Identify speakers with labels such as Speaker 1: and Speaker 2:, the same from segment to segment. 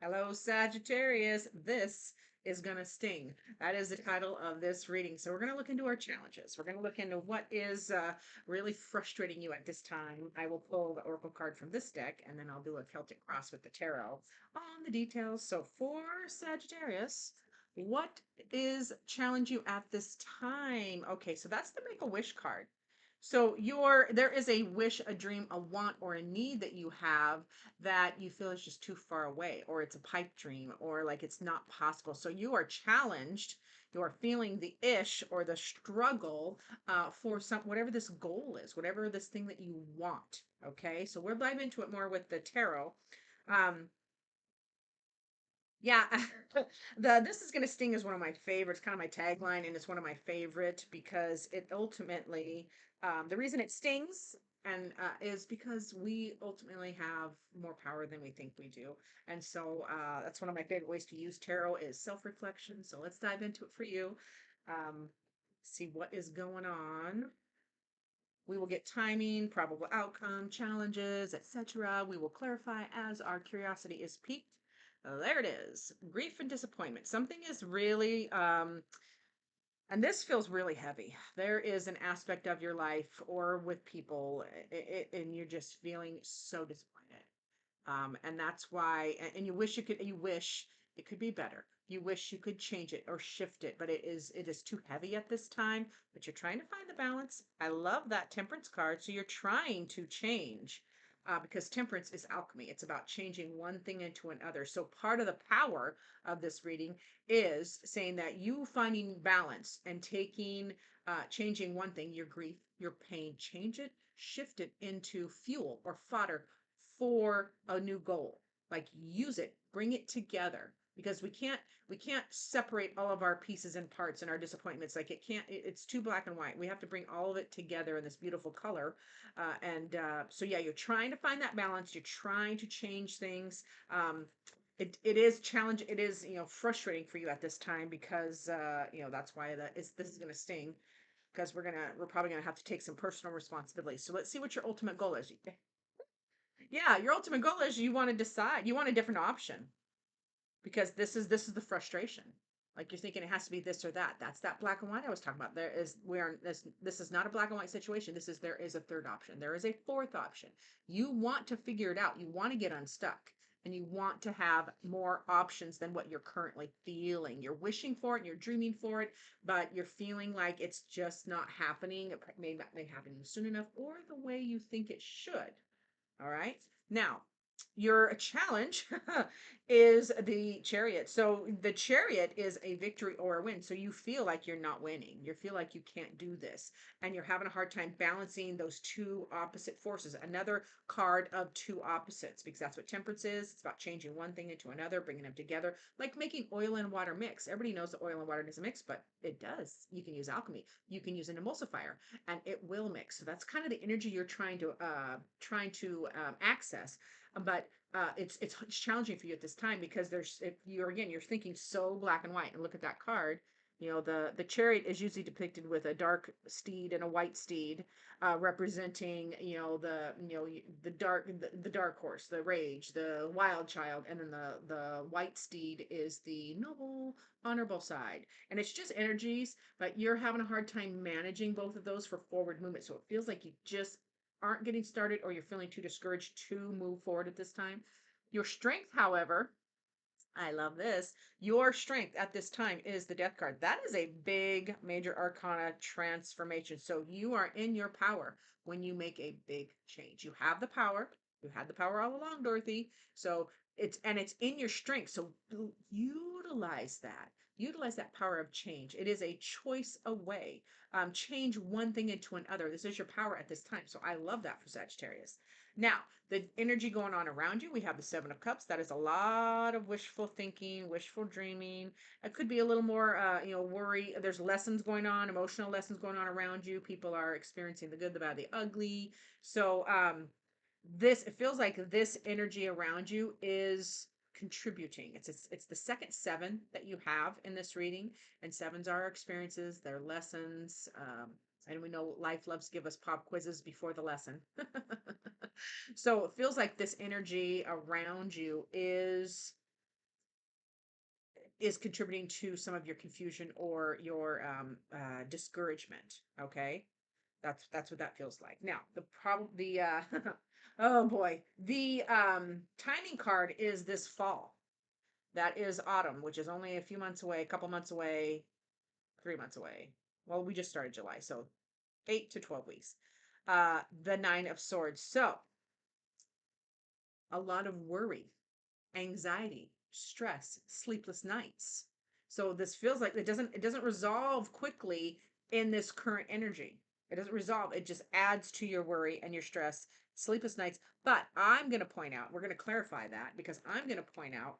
Speaker 1: Hello, Sagittarius. This is going to sting. That is the title of this reading. So, we're going to look into our challenges. We're going to look into what is really frustrating you at this time. I will pull the Oracle card from this deck and then I'll do a Celtic cross with the tarot on the details. So, for Sagittarius, what is challenge you at this time? Okay, so that's the Make a Wish card. So there is a wish, a dream, a want, or a need that you have that you feel is just too far away, or it's a pipe dream, or like it's not possible. So you are challenged. You are feeling the ish or the struggle for some whatever this goal is, whatever this thing that you want. Okay, so we'll dive into it more with the tarot. Um, yeah, the this is gonna sting is one of my favorites, kind of my tagline, and it's one of my favorite because it ultimately, the reason it stings and is because we ultimately have more power than we think we do, and so that's one of my favorite ways to use tarot is self-reflection. So let's dive into it for you. Um, see what is going on. We will get timing, probable outcome, challenges, etc. We will clarify as our curiosity is piqued. There it is. Grief and disappointment. Something is really, and this feels really heavy. There is an aspect of your life or with people, and you're just feeling so disappointed. And that's why, and you wish it could be better. You wish you could change it or shift it, but it is too heavy at this time, but you're trying to find the balance. I love that temperance card. So you're trying to change, because temperance is alchemy. It's about changing one thing into another. So part of the power of this reading is saying that you finding balance and changing one thing, your grief, your pain, change it, shift it into fuel or fodder for a new goal. Like use it, bring it together, because we can't separate all of our pieces and parts and our disappointments. Like it's too black and white. We have to bring all of it together in this beautiful color. And so yeah, you're trying to find that balance. You're trying to change things. It is challenge. It is, frustrating for you at this time because, that's why this is going to sting, because we're probably going to have to take some personal responsibility. So let's see what your ultimate goal is. Yeah, your ultimate goal is you want to decide, you want a different option, because this is the frustration. Like you're thinking it has to be this or that. That's that black and white I was talking about. This is not a black and white situation. There is a third option. There is a fourth option. You want to figure it out. You want to get unstuck, and you want to have more options than what you're currently feeling. You're wishing for it and you're dreaming for it, but you're feeling like it's just not happening. It may not be happening soon enough or the way you think it should. All right. Now, your challenge is the chariot. So the chariot is a victory or a win. So you feel like you're not winning. You feel like you can't do this. And you're having a hard time balancing those two opposite forces. Another card of two opposites, because that's what temperance is. It's about changing one thing into another, bringing them together, like making oil and water mix. Everybody knows that oil and water doesn't mix, but it does. You can use alchemy. You can use an emulsifier and it will mix. So that's kind of the energy you're trying to access. But it's challenging for you at this time because you're thinking so black and white. And look at that card. The chariot is usually depicted with a dark steed and a white steed, representing the dark horse, the rage, the wild child, and then the white steed is the noble, honorable side. And it's just energies, but you're having a hard time managing both of those for forward movement. So it feels like you just aren't getting started, or you're feeling too discouraged to move forward at this time. Your strength, however, I love this. Your strength at this time is the death card. That is a big major arcana transformation. So you are in your power when you make a big change. You have the power. You had the power all along, Dorothy. So it's in your strength. So utilize that. Utilize that power of change. It is a choice away. Change one thing into another. This is your power at this time. So I love that for Sagittarius. Now, the energy going on around you, we have the Seven of Cups. That is a lot of wishful thinking, wishful dreaming. It could be a little more, worry. There's lessons going on, emotional lessons going on around you. People are experiencing the good, the bad, the ugly. So, it feels like this energy around you is contributing. It's the second seven that you have in this reading, and sevens are experiences, they're lessons. And we know life loves to give us pop quizzes before the lesson. So it feels like this energy around you is is contributing to some of your confusion or your discouragement. Okay, that's what that feels like. Now, the oh boy, the timing card is this fall. That is autumn, which is only a few months away, a couple months away, 3 months away. Well, we just started July, so 8 to 12 weeks. The Nine of Swords. So a lot of worry, anxiety, stress, sleepless nights. So this feels like it doesn't resolve quickly in this current energy. It doesn't resolve. It just adds to your worry and your stress, sleepless nights. But I'm going to point out, we're going to clarify that because I'm going to point out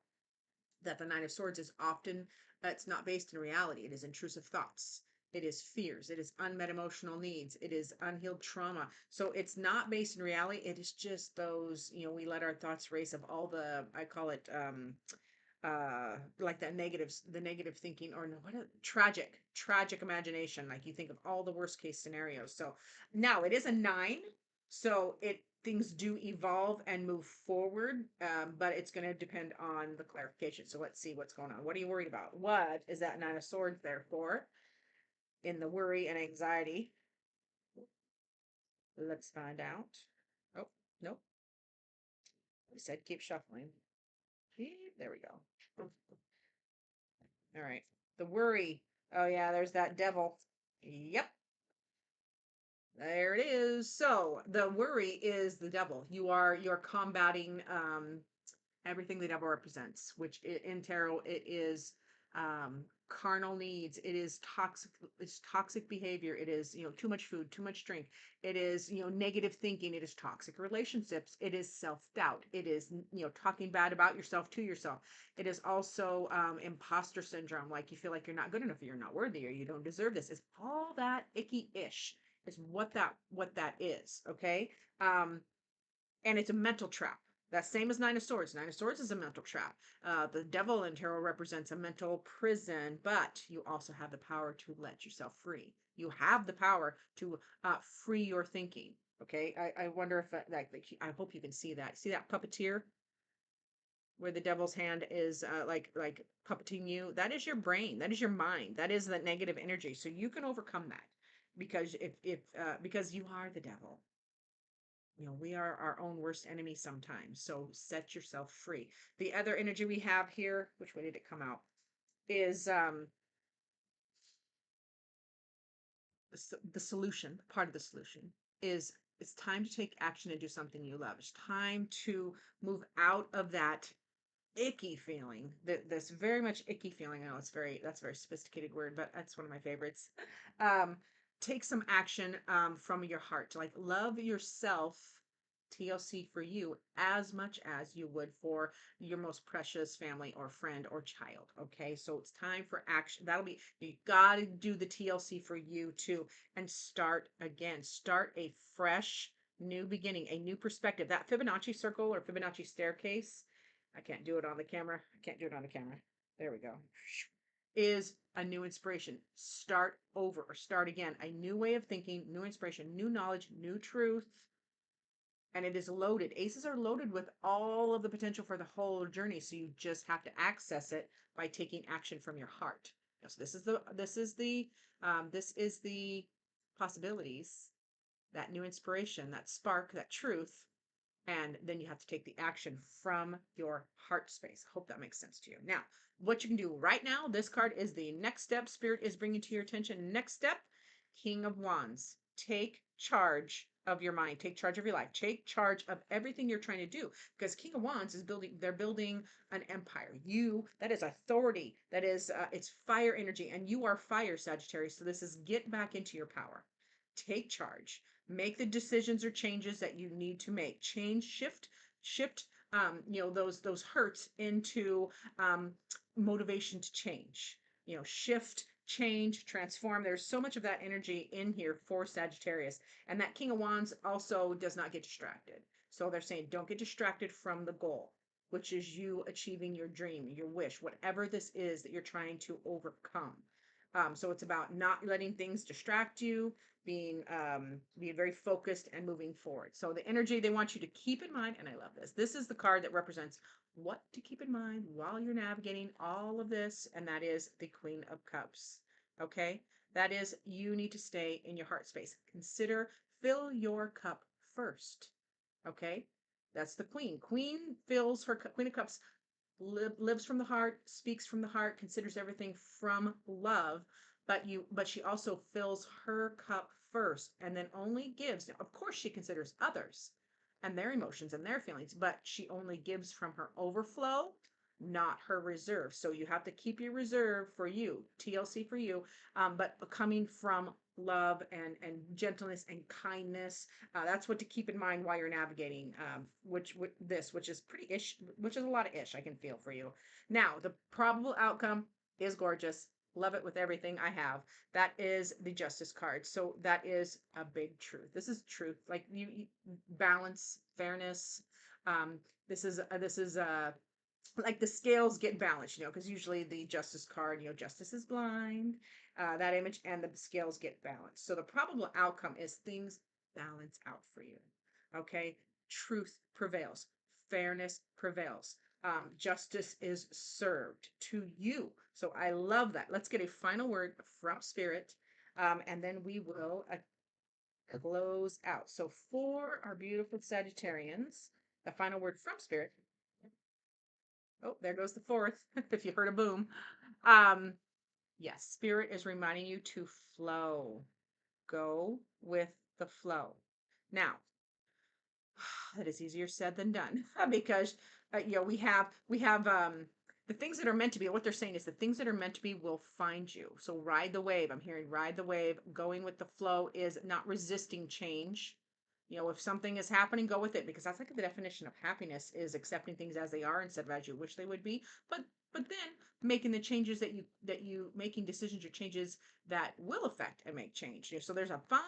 Speaker 1: that the Nine of Swords is often, it's not based in reality. It is intrusive thoughts. It is fears. It is unmet emotional needs. It is unhealed trauma. So it's not based in reality. It is just those, we let our thoughts race of all the, I call it, like the negative thinking, or no, tragic imagination. Like you think of all the worst case scenarios. So now it is a 9, so it things do evolve and move forward, but it's going to depend on the clarification. So let's see what's going on. What are you worried about? What is that 9 of Swords there for in the worry and anxiety? Let's find out. Oh, nope, we said keep shuffling. There we go. All right. The worry. Oh yeah, there's that devil. Yep. There it is. So the worry is the devil. You're combating everything the devil represents, which in tarot it is carnal needs. It is toxic. It's toxic behavior. It is too much food, too much drink. It is negative thinking. It is toxic relationships. It is self-doubt. It is talking bad about yourself to yourself. It is also imposter syndrome, like you feel like you're not good enough, or you're not worthy, or you don't deserve this. It's all that icky-ish is what that is. Okay. And it's a mental trap. That same as Nine of Swords. Nine of Swords is a mental trap. The devil in tarot represents a mental prison, but you also have the power to let yourself free. You have the power to free your thinking. Okay. I wonder if I hope you can see that. See that puppeteer where the devil's hand is like puppeting you? That is your brain. That is your mind. That is the negative energy. So you can overcome that because if because you are the devil. We are our own worst enemy sometimes. So set yourself free. The other energy we have here, which way did it come out? Is the solution, part of the solution is it's time to take action and do something you love. It's time to move out of that icky feeling, this very much icky feeling. I know that's a very sophisticated word, but that's one of my favorites. um Take some action from your heart to like love yourself, TLC, for you as much as you would for your most precious family or friend or child. Okay, so it's time for action. You got to do the TLC for you too, and start again. Start a fresh new beginning, a new perspective. That Fibonacci circle or Fibonacci staircase, I can't do it on the camera. I can't do it on the camera. There we go. Is a new inspiration. Start over or start again. A new way of thinking, new inspiration, new knowledge, new truth. And it is loaded. Aces are loaded with all of the potential for the whole journey. So you just have to access it by taking action from your heart. So this is the possibilities, that new inspiration, that spark, that truth, and then you have to take the action from your heart space. Hope that makes sense to you. Now, what you can do right now, this card is the next step Spirit is bringing to your attention. Next step, King of Wands. Take charge of your mind. Take charge of your life. Take charge of everything you're trying to do, because King of Wands is they're building an empire. That is authority. That is, it's fire energy, and you are fire, Sagittarius. So this is get back into your power. Take charge. Make the decisions or changes that you need to make. Change, shift those hurts into motivation to change. Shift, change, transform. There's so much of that energy in here for Sagittarius. And that King of Wands also does not get distracted. So they're saying don't get distracted from the goal, which is you achieving your dream, your wish, whatever this is that you're trying to overcome. So it's about not letting things distract you, being very focused and moving forward. So the energy they want you to keep in mind, and I love this. This is the card that represents what to keep in mind while you're navigating all of this, and that is the Queen of Cups. Okay? That is, you need to stay in your heart space. Consider, fill your cup first. Okay? That's the Queen. Queen of Cups lives from the heart, speaks from the heart, considers everything from love, but she also fills her cup first and then only gives. Now, of course, she considers others and their emotions and their feelings, but she only gives from her overflow, not her reserve. So you have to keep your reserve for you, TLC for you, but coming from love and gentleness and kindness. That's what to keep in mind while you're navigating, which is pretty ish, which is a lot of ish I can feel for you. Now, the probable outcome is gorgeous. Love it with everything I have. That is the Justice card. So that is a big truth. This is truth. Like you balance, fairness. This is like the scales get balanced, because usually the Justice card, justice is blind, that image, and the scales get balanced. So the probable outcome is things balance out for you. Okay. Truth prevails, fairness prevails, justice is served to you. So I love that. Let's get a final word from Spirit, and then we will close out. So for our beautiful Sagittarians, the final word from Spirit. Oh, there goes the fourth. If you heard a boom. Um, yes, Spirit is reminding you to flow. Go with the flow. Now, that is easier said than done because we have the things that are meant to be. What they're saying is the things that are meant to be will find you. So ride the wave. I'm hearing ride the wave. Going with the flow is not resisting change. If something is happening, go with it, because that's like the definition of happiness, is accepting things as they are instead of as you wish they would be. But then making the changes that you making decisions or changes that will affect and make change. So there's a fine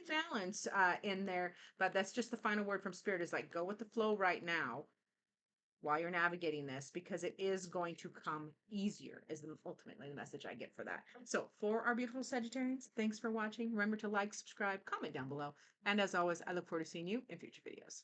Speaker 1: balance in there, but that's just the final word from Spirit, is like, go with the flow right now while you're navigating this, because it is going to come easier, is ultimately the message I get for that. So for our beautiful Sagittarians, thanks for watching. Remember to like, subscribe, comment down below. And as always, I look forward to seeing you in future videos.